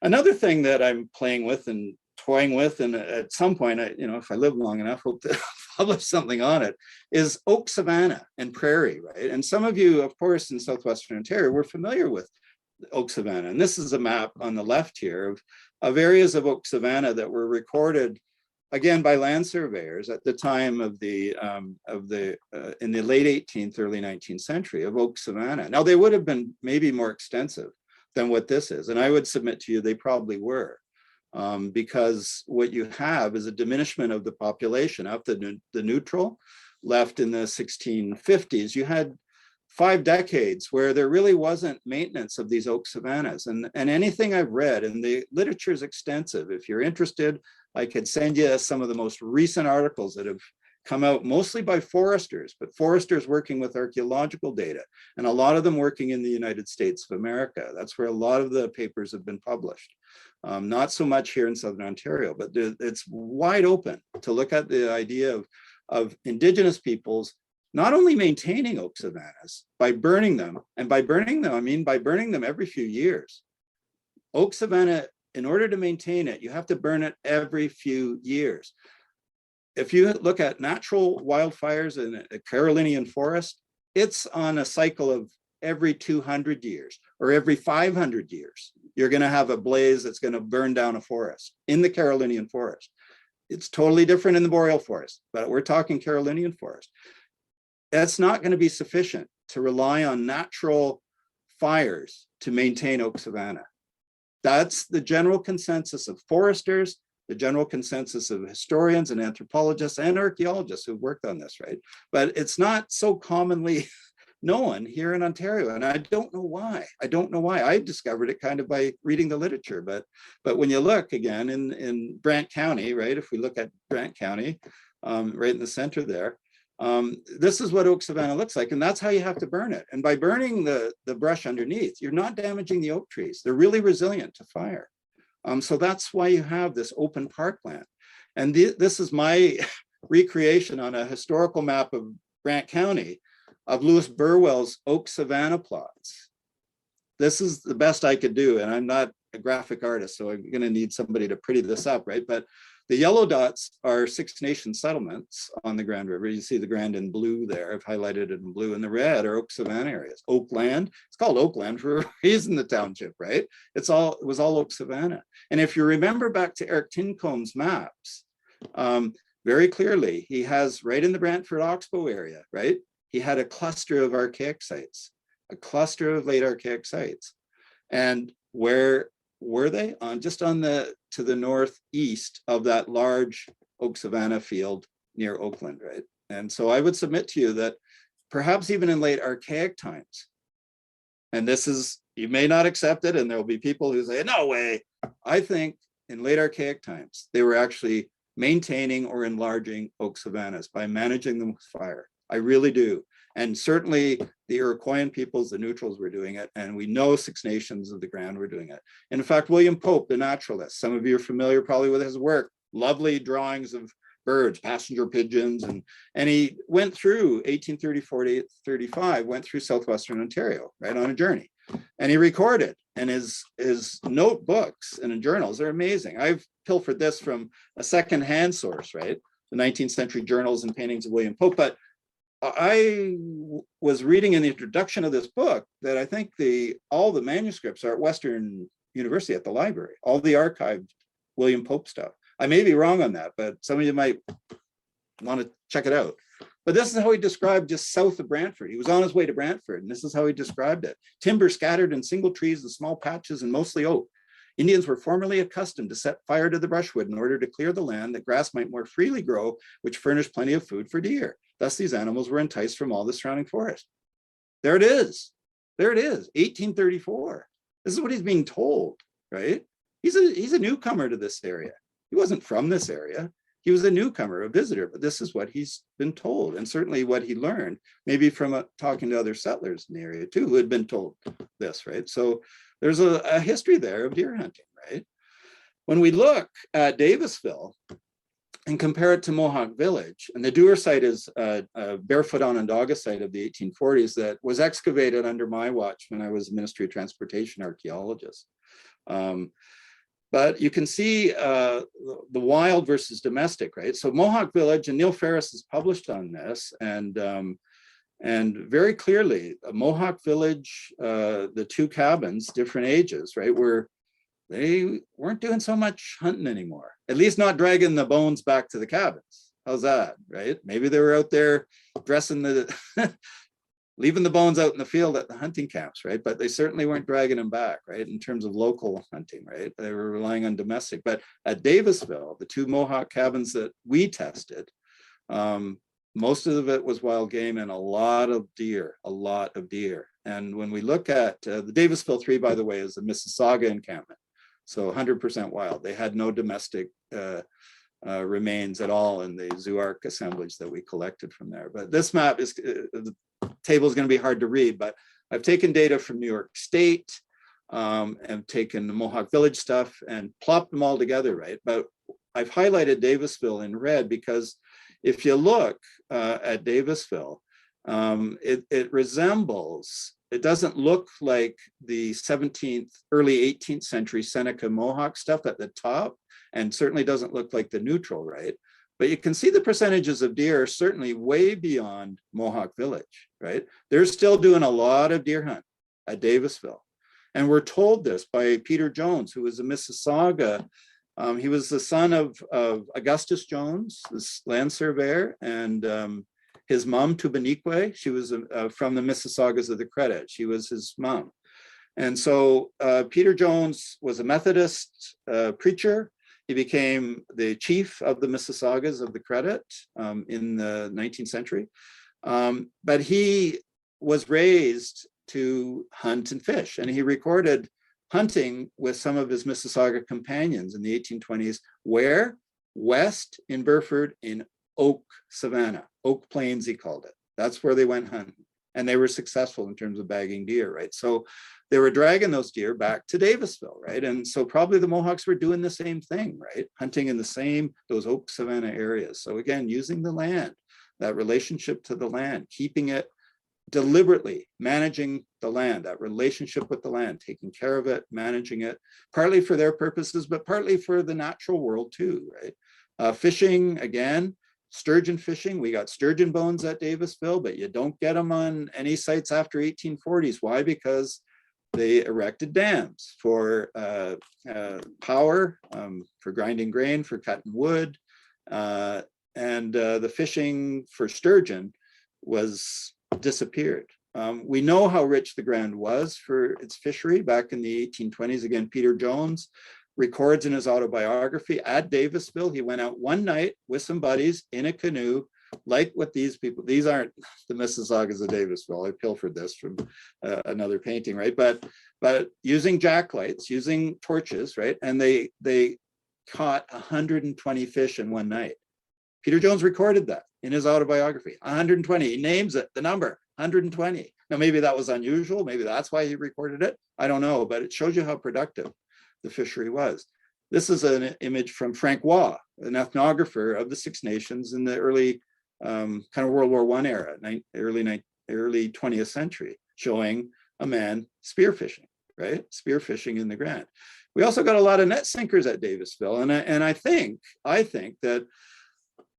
Another thing that I'm playing with and toying with, and at some point, if I live long enough, hope to publish something on it, is oak savanna and prairie, right? And some of you, of course, in Southwestern Ontario, we're familiar with oak savanna. And this is a map on the left here of areas of oak savanna that were recorded again, by land surveyors at the time of the in the late 18th, early 19th century of oak savanna. Now they would have been maybe more extensive than what this is. And I would submit to you, they probably were. Because what you have is a diminishment of the population after the neutral left in the 1650s. You had 5 decades where there really wasn't maintenance of these oak savannas. And anything I've read, and the literature is extensive. If you're interested, I could send you some of the most recent articles that have come out mostly by foresters, but foresters working with archaeological data, and a lot of them working in the United States of America. That's where a lot of the papers have been published. Not so much here in Southern Ontario, but it's wide open to look at the idea of Indigenous peoples not only maintaining oak savannas by burning them, and by burning them, I mean by burning them every few years. Oak savanna, in order to maintain it, you have to burn it every few years. If you look at natural wildfires in a Carolinian forest, it's on a cycle of every 200 years or every 500 years. You're going to have a blaze that's going to burn down a forest in the Carolinian forest. It's totally different in the boreal forest, but we're talking Carolinian forest. That's not going to be sufficient to rely on natural fires to maintain oak savanna. That's the general consensus of foresters, the general consensus of historians and anthropologists and archaeologists who've worked on this, right? But it's not so commonly known here in Ontario, and I don't know why. I don't know why. I discovered it kind of by reading the literature, but when you look again in Brant County, right? If we look at Brant County, right in the center there, this is what oak savanna looks like, and that's how you have to burn it. And by burning the brush underneath, you're not damaging the oak trees. They're really resilient to fire. So that's why you have this open parkland. And this is my recreation on a historical map of Brant County of Louis Burwell's oak savanna plots. This is the best I could do, and I'm not a graphic artist, so I'm going to need somebody to pretty this up, right? But the yellow dots are Six Nations settlements on the Grand River. You see the Grand in blue there. I've highlighted it in blue. And the red are oak savanna areas. Oakland. It's called Oakland for a reason, the township, right? It was all oak savanna. And if you remember back to Eric Tincomb's maps, very clearly, he has right in the Brantford Oxbow area, right? He had a cluster of archaic sites, a cluster of late archaic sites. And where were they? Just to the northeast of that large oak savanna field near Oakland, right? And so I would submit to you that perhaps even in late archaic times, and this is, you may not accept it, and there'll be people who say, no way. I think in late archaic times, they were actually maintaining or enlarging oak savannas by managing them with fire. I really do. And certainly the Iroquoian peoples, the neutrals were doing it. And we know Six Nations of the Grand were doing it. And in fact, William Pope, the naturalist, some of you are familiar probably with his work, lovely drawings of birds, passenger pigeons. And he went through 1834 to 1835, went through Southwestern Ontario, right, on a journey. And he recorded, and his notebooks and journals are amazing. I've pilfered this from a secondhand source, right? The 19th century journals and paintings of William Pope. But I was reading in the introduction of this book that I think all the manuscripts are at Western University at the library, all the archived William Pope stuff. I may be wrong on that, but some of you might want to check it out. But this is how he described just south of Brantford. He was on his way to Brantford, and this is how he described it. Timber scattered in single trees and small patches and mostly oak. Indians were formerly accustomed to set fire to the brushwood in order to clear the land that grass might more freely grow, which furnished plenty of food for deer. Thus, these animals were enticed from all the surrounding forest. There it is. There it is, 1834. This is what he's being told, right? He's a newcomer to this area. He wasn't from this area. He was a newcomer, a visitor, but this is what he's been told, and certainly what he learned, maybe from talking to other settlers in the area too, who had been told this, right? So there's a history there of deer hunting, right? When we look at Davisville and compare it to Mohawk Village, and the Dewar site is a barefoot Onondaga site of the 1840s that was excavated under my watch when I was a Ministry of Transportation archaeologist. But you can see the wild versus domestic, right? So Mohawk Village, and Neil Ferris has published on this, and very clearly, Mohawk Village, the two cabins, different ages, right, were they weren't doing so much hunting anymore, at least not dragging the bones back to the cabins. How's that, right? Maybe they were out there dressing the, leaving the bones out in the field at the hunting camps, right? But they certainly weren't dragging them back, right? In terms of local hunting, right? They were relying on domestic. But at Davisville, the 2 Mohawk cabins that we tested, most of it was wild game and a lot of deer. And when we look at the Davisville 3, by the way, is the Mississauga encampment. So 100% wild. They had no domestic remains at all in the zooarch assemblage that we collected from there. But this map is, the table is going to be hard to read, but I've taken data from New York State and taken the Mohawk Village stuff and plopped them all together, right? But I've highlighted Davisville in red because if you look at Davisville, it resembles, it doesn't look like the 17th, early 18th century Seneca Mohawk stuff at the top, and certainly doesn't look like the neutral, right? But you can see the percentages of deer certainly way beyond Mohawk Village, right? They're still doing a lot of deer hunt at Davisville. And we're told this by Peter Jones, who was a Mississauga. He was the son of Augustus Jones, this land surveyor, and his mom, Tubanique, she was from the Mississaugas of the Credit. She was his mom. And so Peter Jones was a Methodist preacher. He became the chief of the Mississaugas of the Credit in the 19th century. But he was raised to hunt and fish, and he recorded hunting with some of his Mississauga companions in the 1820s, where? West in Burford in Oak Savanna, Oak Plains, he called it. That's where they went hunting. And they were successful in terms of bagging deer, right? So they were dragging those deer back to Davisville, right? And so probably the Mohawks were doing the same thing, right? Hunting in the same, those Oak Savanna areas. So again, using the land, that relationship to the land, keeping it deliberately, managing the land, that relationship with the land, taking care of it, managing it, partly for their purposes, but partly for the natural world too, right? Fishing, again, sturgeon fishing. We got sturgeon bones at Davisville, but you don't get them on any sites after 1840s. Why? Because they erected dams for power, for grinding grain, for cutting wood, and the fishing for sturgeon was disappeared. We know how rich the ground was for its fishery back in the 1820s. Again, Peter Jones records in his autobiography at Davisville, he went out one night with some buddies in a canoe, like what these people, these aren't the Mississaugas of Davisville. I pilfered this from another painting, right? But using jacklights, using torches, right? And they caught 120 fish in one night. Peter Jones recorded that in his autobiography, 120. He names it, the number, 120. Now, maybe that was unusual. Maybe that's why he recorded it. I don't know, but it shows you how productive the fishery was. This is an image from Frank Waugh, an ethnographer of the Six Nations in the early kind of World War I era, early 20th century, showing a man spearfishing, right? Spearfishing in the Grand. We also got a lot of net sinkers at Davisville, and I think that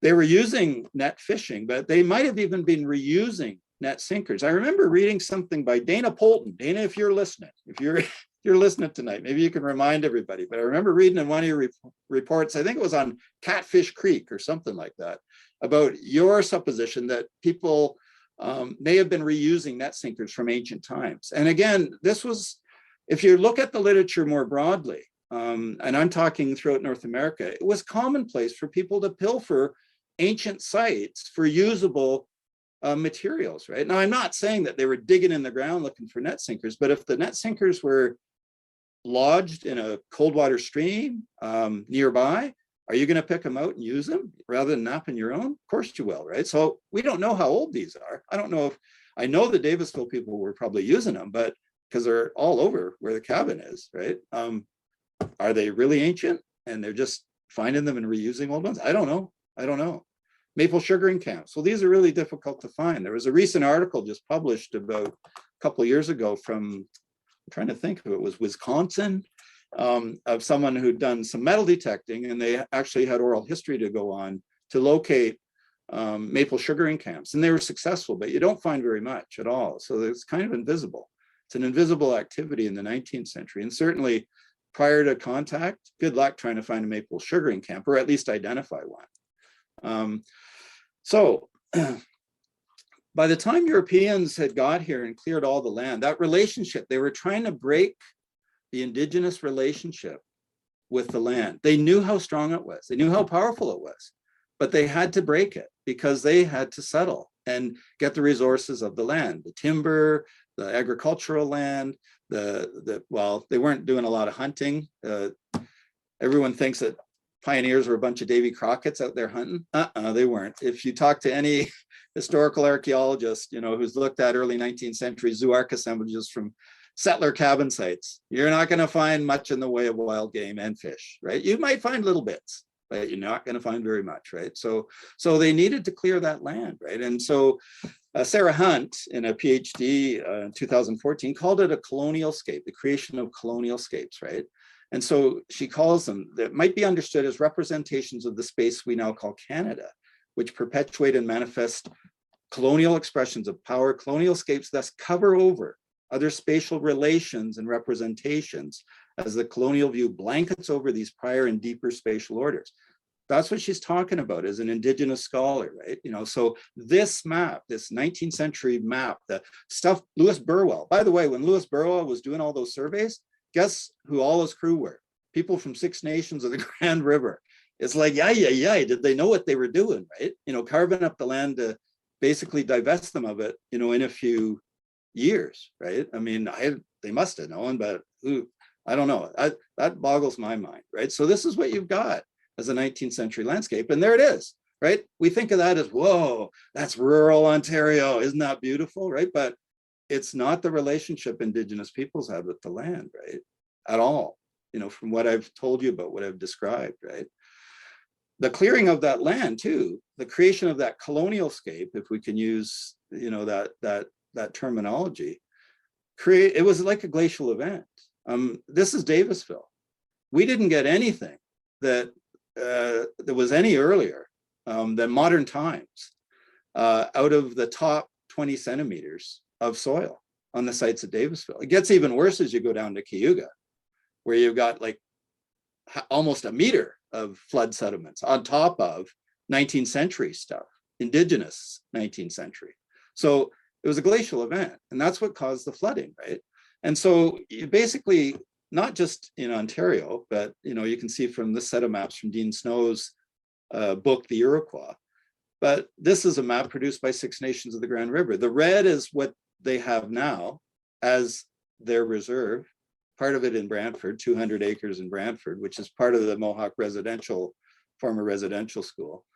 they were using net fishing, but they might have even been reusing net sinkers. I remember reading something by Dana Polton. Dana, if you're listening, if you're listening tonight, maybe you can remind everybody, but I remember reading in one of your reports, I think it was on Catfish Creek or something like that, about your supposition that people may have been reusing net sinkers from ancient times. And again, this was, if you look at the literature more broadly, and I'm talking throughout North America, it was commonplace for people to pilfer ancient sites for usable materials, right? Now, I'm not saying that they were digging in the ground looking for net sinkers, but if the net sinkers were lodged in a cold water stream nearby, are you going to pick them out and use them rather than napping your own? Of course you will, right? So we don't know how old these are. I don't know if, I know the Davisville people were probably using them, but because they're all over where the cabin is, right? Are they really ancient and they're just finding them and reusing old ones? I don't know. Maple sugaring camps. Well, these are really difficult to find. There was a recent article just published about a couple of years ago from, I'm trying to think if it was Wisconsin, of someone who'd done some metal detecting, and they actually had oral history to go on to locate maple sugaring camps. And they were successful, but you don't find very much at all. So it's kind of invisible. It's an invisible activity in the 19th century. And certainly prior to contact, good luck trying to find a maple sugaring camp, or at least identify one. So by the time Europeans had got here and cleared all the land, that relationship, they were trying to break the indigenous relationship with the land. They knew how strong it was. They knew how powerful it was, but they had to break it because they had to settle and get the resources of the land, the timber, the agricultural land, well, they weren't doing a lot of hunting. Everyone thinks that pioneers were a bunch of Davy Crockett's out there hunting. They weren't. If you talk to any historical archaeologist, who's looked at early 19th century zoo ark assemblages from settler cabin sites, you're not going to find much in the way of wild game and fish, right? You might find little bits, but you're not going to find very much, right? So they needed to clear that land, right? And so Sarah Hunt, in a PhD in 2014, called it a colonial scape, the creation of colonial scapes, right? And so she calls them, that might be understood as representations of the space we now call Canada, which perpetuate and manifest colonial expressions of power. Colonial scapes thus cover over other spatial relations and representations as the colonial view blankets over these prior and deeper spatial orders. That's what she's talking about as an Indigenous scholar, right? So this map, this 19th century map, the stuff Lewis Burwell, by the way, when Lewis Burwell was doing all those surveys, guess who all his crew were? People from Six Nations of the Grand River. It's like, yeah, did they know what they were doing, right? Carving up the land to basically divest them of it, in a few years, right? I mean, they must have known, but I don't know. That boggles my mind, right? So this is what you've got as a 19th century landscape, and there it is, right? We think of that as, whoa, that's rural Ontario, isn't that beautiful, right? But it's not the relationship Indigenous peoples had with the land, right? At all, from what I've told you about, what I've described, right? The clearing of that land too, the creation of that colonial scape, if we can use, that terminology, it was like a glacial event. This is Davisville. We didn't get anything that was any earlier than modern times out of the top 20 centimeters of soil on the sites of Davisville. It gets even worse as you go down to Cayuga, where you've got like almost a meter of flood sediments on top of 19th century stuff, indigenous 19th century. So it was a glacial event, and that's what caused the flooding, right? And so you basically, not just in Ontario, but you can see from this set of maps from Dean Snow's book, The Iroquois, but this is a map produced by Six Nations of the Grand River. The red is what they have now as their reserve, part of it in Brantford, 200 acres in Brantford, which is part of the Mohawk former residential school.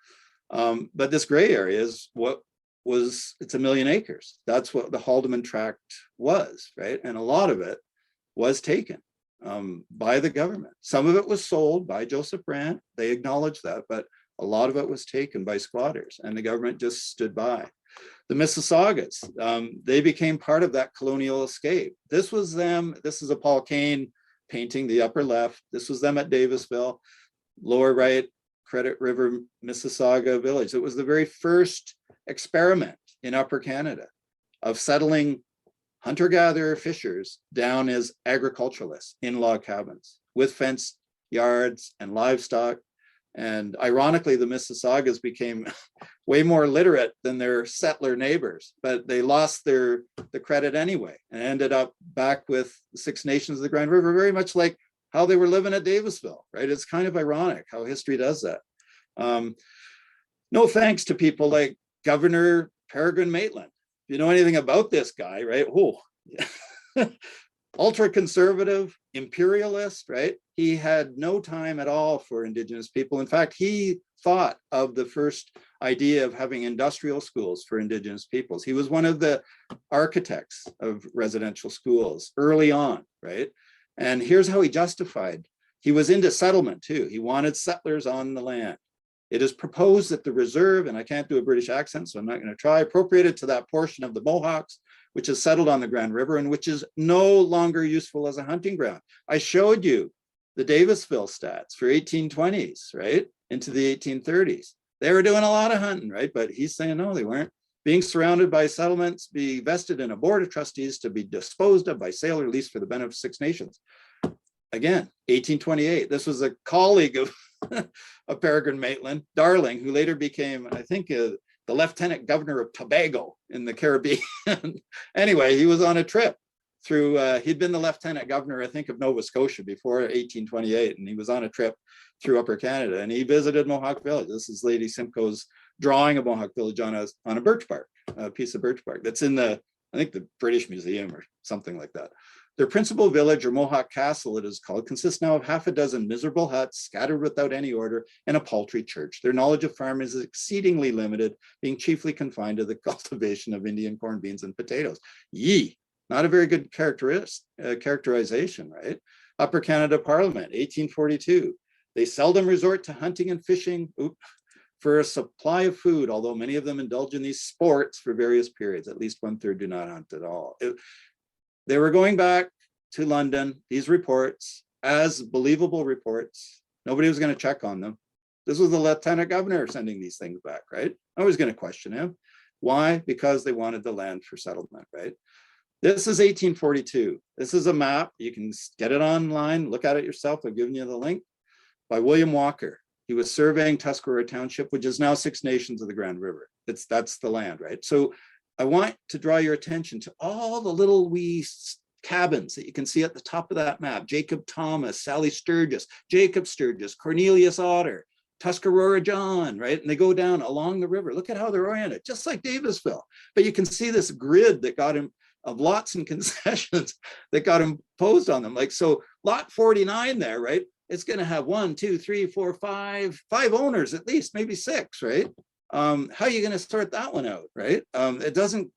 But this gray area is it's 1 million acres. That's what the Haldimand tract was, right? And a lot of it was taken by the government. Some of it was sold by Joseph Brant. They acknowledged that, but a lot of it was taken by squatters, and the government just stood by. The Mississaugas, they became part of that colonial escape. This was them. This is a Paul Kane painting, the upper left. This was them at Davisville. Lower right, Credit River, Mississauga Village. It was the very first experiment in Upper Canada of settling hunter-gatherer fishers down as agriculturalists in log cabins with fenced yards and livestock. And ironically, the Mississaugas became way more literate than their settler neighbors, but they lost the credit anyway and ended up back with the Six Nations of the Grand River, very much like how they were living at Davisville, right? It's kind of ironic how history does that. No thanks to people like Governor Peregrine Maitland. If you know anything about this guy, right? Oh, ultra-conservative, imperialist, right? He had no time at all for Indigenous people. In fact, he thought of the first idea of having industrial schools for Indigenous peoples. He was one of the architects of residential schools early on, right? And here's how he justified. He was into settlement too. He wanted settlers on the land. It is proposed that the reserve, and I can't do a British accent, so I'm not going to try, appropriated to that portion of the Mohawks, which is settled on the Grand River and which is no longer useful as a hunting ground. I showed you the Davisville stats for 1820s, right? Into the 1830s. They were doing a lot of hunting, right? But he's saying, no, they weren't. Being surrounded by settlements, be vested in a board of trustees to be disposed of by sale or lease for the benefit of Six Nations. again, 1828. This was a colleague of, of Peregrine Maitland, Darling, who later became, I think, the lieutenant governor of Tobago in the Caribbean. Anyway, he was on a trip through, he'd been the lieutenant governor, I think, of Nova Scotia before 1828, and he was on a trip through Upper Canada, and he visited Mohawk Village. This is Lady Simcoe's drawing of Mohawk Village on a birch bark, a piece of birch bark that's in the, I think, the British Museum or something like that. Their principal village, or Mohawk Castle it is called, consists now of half a dozen miserable huts scattered without any order and a paltry church. Their knowledge of farming is exceedingly limited, being chiefly confined to the cultivation of Indian corn, beans, and potatoes. Yee, not a very good characterization, right? Upper Canada Parliament, 1842. They seldom resort to hunting and fishing for a supply of food, although many of them indulge in these sports for various periods. At least 1/3 do not hunt at all. They were going back to London, these reports, as believable reports. Nobody was going to check on them. This was the lieutenant governor sending these things back, right? I was going to question him. Why? Because they wanted the land for settlement, right? This is 1842. This is a map. You can get it online, look at it yourself. I've given you the link, by William Walker. He was surveying Tuscarora Township, which is now 6 nations of the Grand River. That's the land, right? So I want to draw your attention to all the little wee cabins that you can see at the top of that map. Jacob Thomas, Sally Sturgis, Jacob Sturgis, Cornelius Otter, Tuscarora John, right? And they go down along the river. Look at how they're oriented, just like Davisville. But you can see this grid that got him of lots and concessions that got imposed on them. Like, so lot 49 there, right? It's going to have 1, 2, 3, 4, 5 owners at least, maybe 6, right? How are you going to sort that one out, right? It doesn't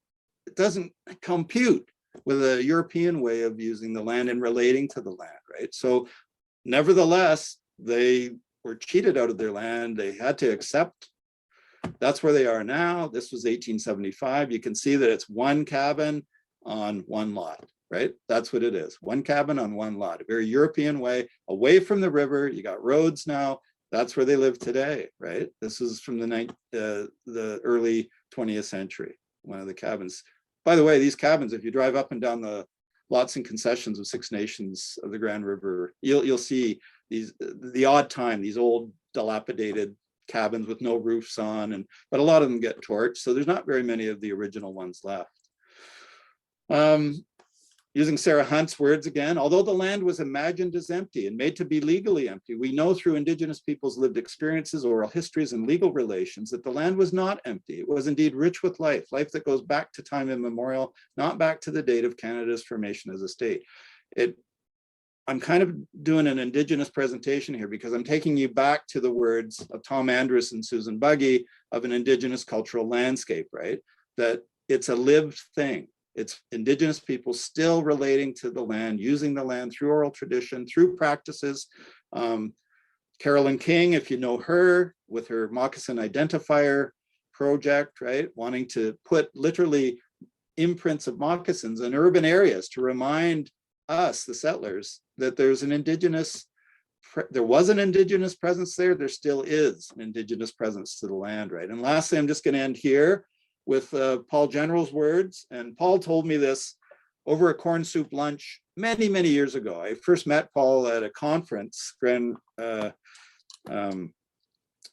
compute with a European way of using the land and relating to the land, right? So nevertheless, they were cheated out of their land. They had to accept. That's where they are now. This was 1875. You can see that it's 1 cabin on 1 lot, right? That's what it is. 1 cabin on 1 lot, a very European way, away from the river. You got roads now. That's where they live today, right? This is from the early 20th century, one of the cabins. By the way, these cabins, if you drive up and down the lots and concessions of 6 nations of the Grand River, you'll see these, the odd time, these old dilapidated cabins with no roofs on, but a lot of them get torched. So there's not very many of the original ones left. Using Sarah Hunt's words again, although the land was imagined as empty and made to be legally empty, we know through Indigenous peoples' lived experiences, oral histories, and legal relations that the land was not empty. It was indeed rich with life that goes back to time immemorial, not back to the date of Canada's formation as a state. I'm kind of doing an Indigenous presentation here because I'm taking you back to the words of Tom Andrus and Susan Buggy of an Indigenous cultural landscape, right? That it's a lived thing. It's Indigenous people still relating to the land, using the land through oral tradition, through practices. Carolyn King, if you know her, with her moccasin identifier project, right? Wanting to put literally imprints of moccasins in urban areas to remind us, the settlers, that there's an Indigenous, there was an Indigenous presence there, there still is an Indigenous presence to the land, right? And lastly, I'm just gonna end here with Paul General's words. And Paul told me this over a corn soup lunch many, many years ago. I first met Paul at a conference, it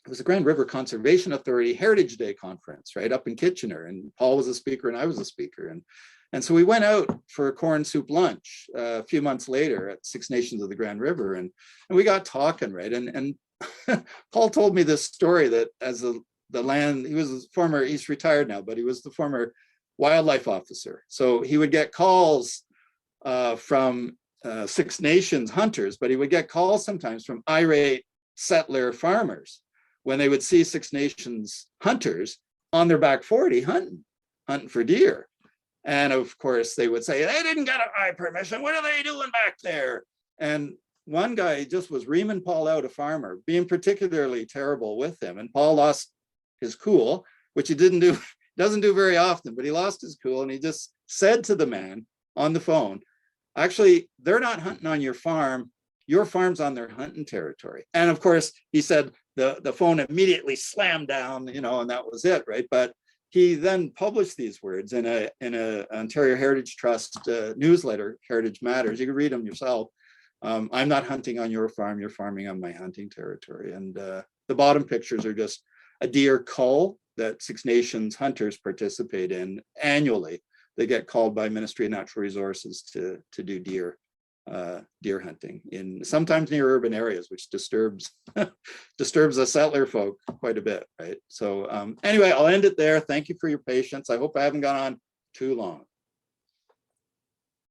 was the Grand River Conservation Authority Heritage Day conference, right, up in Kitchener. And Paul was a speaker and I was a speaker. And so we went out for a corn soup lunch a few months later at 6 Nations of the Grand River. And we got talking, right? And Paul told me this story that as the land, he was a former, he's retired now, but he was the former wildlife officer. So he would get calls from 6 Nations hunters, but he would get calls sometimes from irate settler farmers when they would see 6 Nations hunters on their back 40 hunting for deer. And of course they would say, they didn't get my permission. What are they doing back there? And one guy just was reaming Paul out, a farmer, being particularly terrible with him. And Paul lost his cool, which he doesn't do very often, but he lost his cool. And he just said to the man on the phone, actually, they're not hunting on your farm's on their hunting territory. And of course, he said the phone immediately slammed down, and that was it, right? But he then published these words in a Ontario Heritage Trust newsletter, Heritage Matters. You can read them yourself. I'm not hunting on your farm, you're farming on my hunting territory. And the bottom pictures are just a deer cull that Six Nations hunters participate in annually. They get called by Ministry of Natural Resources to do deer hunting in sometimes near urban areas, which disturbs the settler folk quite a bit, right? So anyway, I'll end it there. Thank you for your patience. I hope I haven't gone on too long.